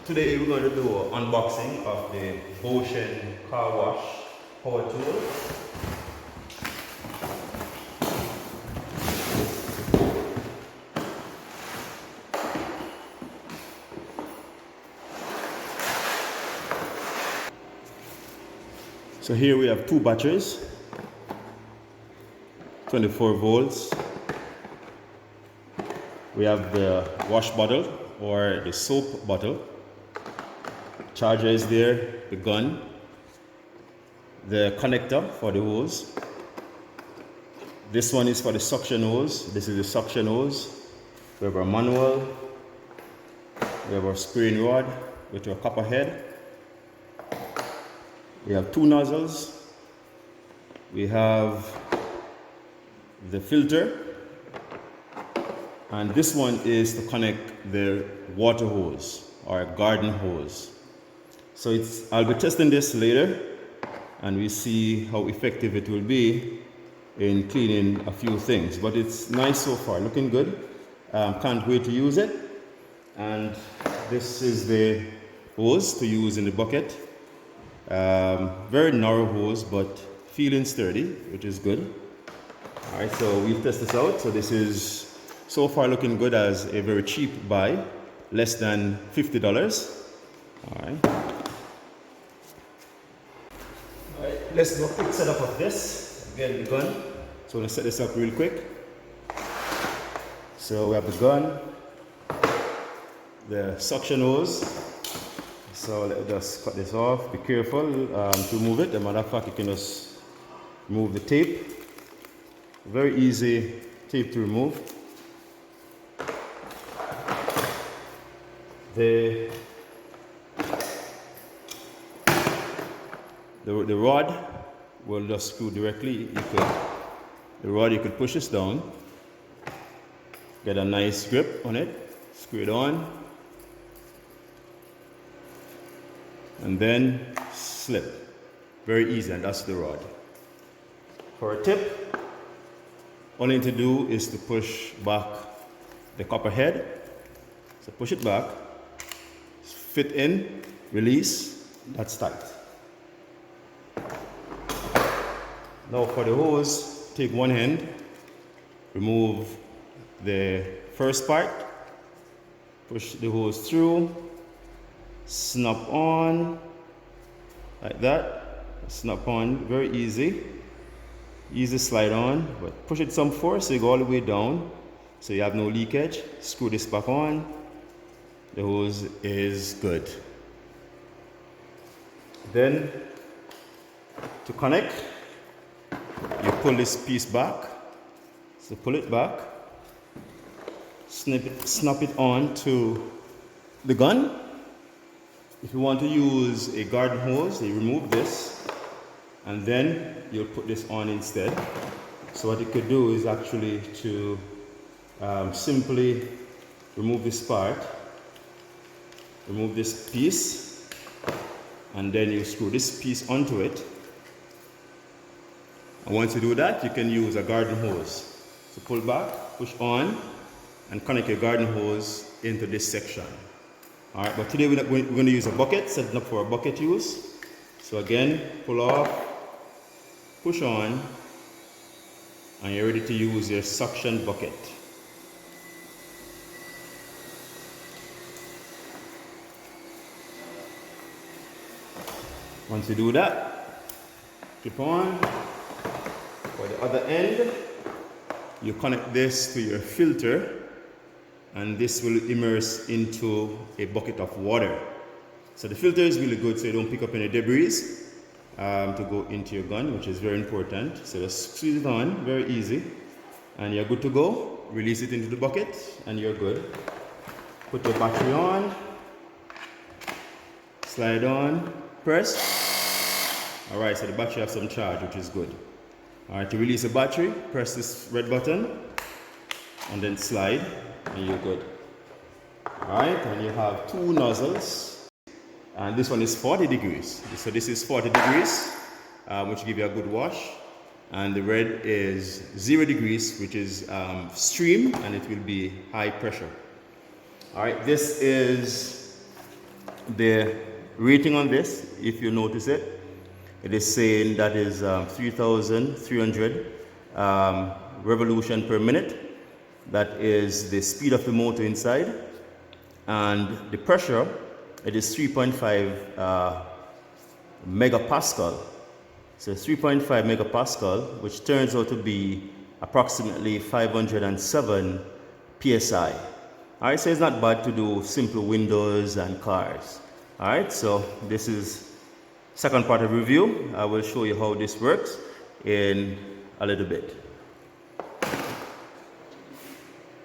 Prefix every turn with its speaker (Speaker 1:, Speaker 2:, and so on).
Speaker 1: Today we're going to do an unboxing of the Boshen car wash power tool. So here we have two batteries, 24 volts. We have the wash bottle or the soap bottle. Charger is there, the gun, the connector for the hose. This one is for the suction hose. This is the suction hose. We have our manual. We have our spraying rod with our copper head. We have two nozzles. We have the filter. And this one is to connect the water hose or garden hose. So I'll be testing this later and we see how effective it will be in cleaning a few things. But it's nice so far, looking good. Can't wait to use it. And this is the hose to use in the bucket. Very narrow hose, but feeling sturdy, which is good. All right, so we'll test this out. So this is so far looking good as a very cheap buy, less than $50. All right. Let's do a quick setup of this. Again, the gun. So let's set this up real quick. So we have the gun, the suction hose. So let's just cut this off. Be careful to remove it. As a matter of fact, you can just remove the tape. Very easy tape to remove. The rod will just screw directly. The rod, you could push this down, get a nice grip on it, screw it on, and then slip. Very easy, and that's the rod. For a tip, all you need to do is to push back the copper head. So push it back, fit in, release, that's tight. Now for the hose, take one end, remove the first part, push the hose through, snap on, like that, snap on, very easy, easy slide on, but push it some force so you go all the way down, so you have no leakage. Screw this back on, the hose is good. Then, to connect, you pull this piece back, so pull it back, snap it on to the gun. If you want to use a garden hose, you remove this and then you'll put this on instead. So what you could do is actually to simply remove this part, remove this piece, and then you screw this piece onto it. And once you do that, you can use a garden hose. So pull back, push on, and connect your garden hose into this section. All right, but today we're going to use a bucket, setting up for a bucket use. So again, pull off, push on, and you're ready to use your suction bucket. Once you do that, clip on. For the other end, you connect this to your filter and this will immerse into a bucket of water. So the filter is really good so you don't pick up any debris to go into your gun, which is very important. So just squeeze it on, very easy, and you're good to go. Release it into the bucket and you're good. Put your battery on, slide on, press. Alright, so the battery has some charge, which is good. Alright, to release the battery, press this red button and then slide and you're good. Alright, and you have two nozzles and this one is 40 degrees. So this is 40 degrees, which give you a good wash, and the red is 0 degrees, which is stream, and it will be high pressure. Alright, this is The rating on this, if you notice it, it is saying that is 3,300 revolution per minute. That is the speed of the motor inside, and the pressure, it is 3.5 megapascal. So 3.5 megapascal, which turns out to be approximately 507 psi. All right, so it's not bad to do simple windows and cars. All right, so this is second part of review. I will show you how this works in a little bit.